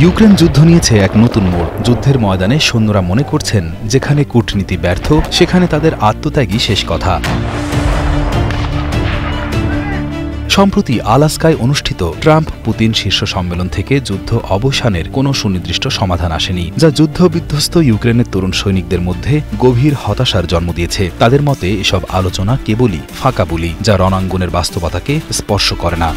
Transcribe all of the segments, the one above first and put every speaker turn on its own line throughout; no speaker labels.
Ukraine যুদ্ধ নিয়েছে এক নতুন মোড়। যুদ্ধের ময়দানে সৈন্যরা মনে করছেন যেখানে কূটনীতি ব্যর্থ সেখানে তাদের আত্মত্যাগই শেষ কথা। সম্প্রতি আলাস্কায় অনুষ্ঠিত ট্রাম্প পুতিন শীর্ষ সম্মেলন থেকে যুদ্ধ অবসানের কোনো সুনির্দিষ্ট সমাধান আসেনি, যা যুদ্ধবিধ্বস্ত ইউক্রেনের তরুণ সৈনিকদের মধ্যে গভীর হতাশার জন্ম দিয়েছে। তাদের মতে এসব আলোচনা কেবলই ফাঁকা বুলি, যা রণাঙ্গনের বাস্তবতাকে স্পর্শ করে না।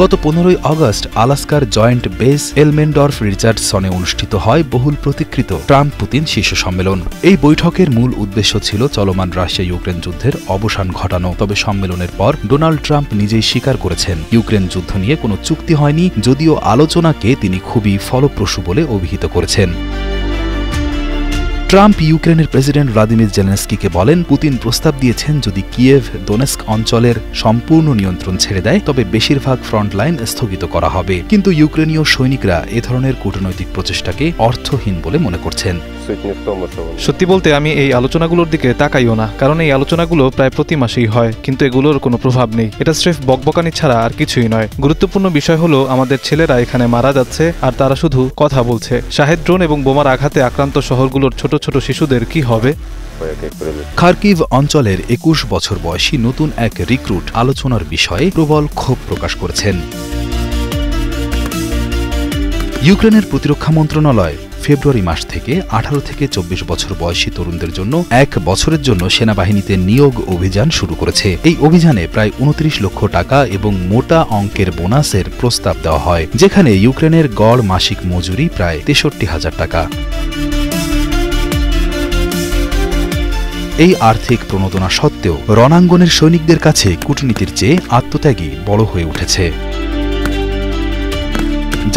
গত 15 আগস্ট আলাস্কার জয়েন্ট বেস এলমেন্ডর্ফ রিচার্ডসনে অনুষ্ঠিত হয় বহুল প্রতীক্ষিত ট্রাম্প পুতিন শীর্ষ সম্মেলন। এই বৈঠকের মূল উদ্দেশ্য ছিল চলমান রাশিয়া ইউক্রেন যুদ্ধের অবসান ঘটানো। তবে সম্মেলনের পর ডোনাল্ড ট্রাম্প নিজেই স্বীকার করেছেন ইউক্রেন যুদ্ধ নিয়ে কোনো চুক্তি হয়নি, যদিও আলোচনাকে তিনি খুবই ফলপ্রসূ বলে অভিহিত করেছেন। ট্রাম্প ইউক্রেনের প্রেসিডেন্ট ভ্লাদিমির জেলেনস্কিকে বলেন, পুতিন প্রস্তাব দিয়েছেন যদি কিয়েভ দোনেস্ক অঞ্চলের সম্পূর্ণ নিয়ন্ত্রণ ছেড়ে দেয় তবে বেশিরভাগ ফ্রন্টলাইন স্থগিত করা হবে। কিন্তু ইউক্রেনীয় সৈনিকরা এ ধরনের কূটনৈতিক প্রচেষ্টাকে অর্থহীন বলে মনে করছেন।
সত্যি বলতে আমি এই আলোচনাগুলোর দিকে তাকাইও না, কারণ এই আলোচনাগুলো প্রায় প্রতি মাসেই হয়, কিন্তু এগুলোর কোনো প্রভাব নেই। এটা স্রেফ বকবকানি ছাড়া আর কিছুই নয়। গুরুত্বপূর্ণ বিষয় হলো আমাদের ছেলেরা এখানে মারা যাচ্ছে আর তারা শুধু কথা বলছে। শাহেদ ড্রোন এবং বোমার আঘাতে আক্রান্ত শহরগুলোর ছোট ছোট শিশুদের কি হবে?
খার্কিভ অঞ্চলের 21 বছর বয়সী নতুন এক রিক্রুট আলোচনার বিষয়ে প্রবল ক্ষোভ প্রকাশ করেছেন। ইউক্রেনের প্রতিরক্ষা মন্ত্রণালয় ফেব্রুয়ারি মাস থেকে 18 থেকে 24 বছর বয়সী তরুণদের জন্য 1 বছরের জন্য সেনাবাহিনীতে নিয়োগ অভিযান শুরু করেছে। এই অভিযানে প্রায় 29 লক্ষ টাকা এবং মোটা অঙ্কের বোনাসের প্রস্তাব দেওয়া হয়, যেখানে ইউক্রেনের গড় মাসিক মজুরি প্রায় 63,000 টাকা। এই আর্থিক প্রণোদনা সত্ত্বেও রণাঙ্গনের সৈনিকদের কাছে কূটনীতির চেয়ে আত্মত্যাগই বড় হয়ে উঠেছে।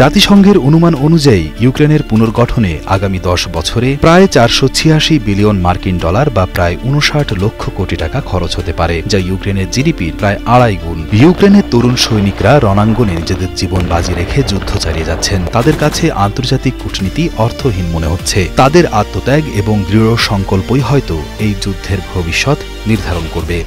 জাতিসংঘের অনুমান অনুযায়ী ইউক্রেনের পুনর্গঠনে আগামী 10 বছরে প্রায় 486 বিলিয়ন মার্কিন ডলার বা প্রায় 59 লক্ষ কোটি টাকা খরচ হতে পারে, যা ইউক্রেনের জিডিপির প্রায় 2.5 গুণ। ইউক্রেনের তরুণ সৈনিকরা রণাঙ্গনে নিজেদের জীবন বাজি রেখে যুদ্ধ চালিয়ে যাচ্ছেন। তাদের কাছে আন্তর্জাতিক কূটনীতি অর্থহীন মনে হচ্ছে। তাদের আত্মত্যাগ এবং দৃঢ় সংকল্পই হয়তো এই যুদ্ধের ভবিষ্যৎ নির্ধারণ করবে।